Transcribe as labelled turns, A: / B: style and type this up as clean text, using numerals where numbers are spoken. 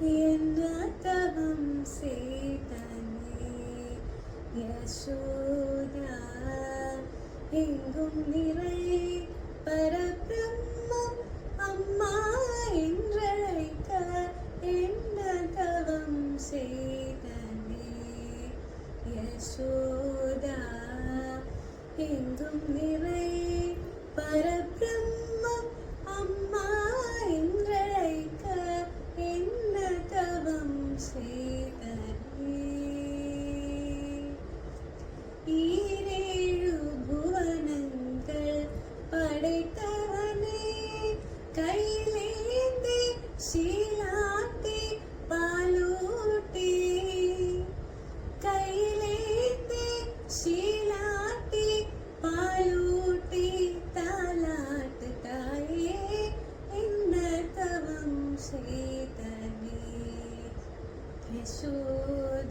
A: என்ன தவம் செய்தனே யசோதா, எங்கும் நிறை பரபிரம்மம் அம்மா என்றழைக்க என்ன தவம் செய்தனே யசோதா, எங்கும் நிறை பரபிரம்மம் அம்மா என்றழைக்க என்ன தவம் செய்தனே. ஈரேழு புவனங்கள் படைத்தவனே, கையிலேந்தி சீலாட்டி பாலூட்டி, கையிலேந்தி சீலாட்டி பாலூட்டி தாலாட்டு தாயே என்ன தவம் செய்தனே யசோதா.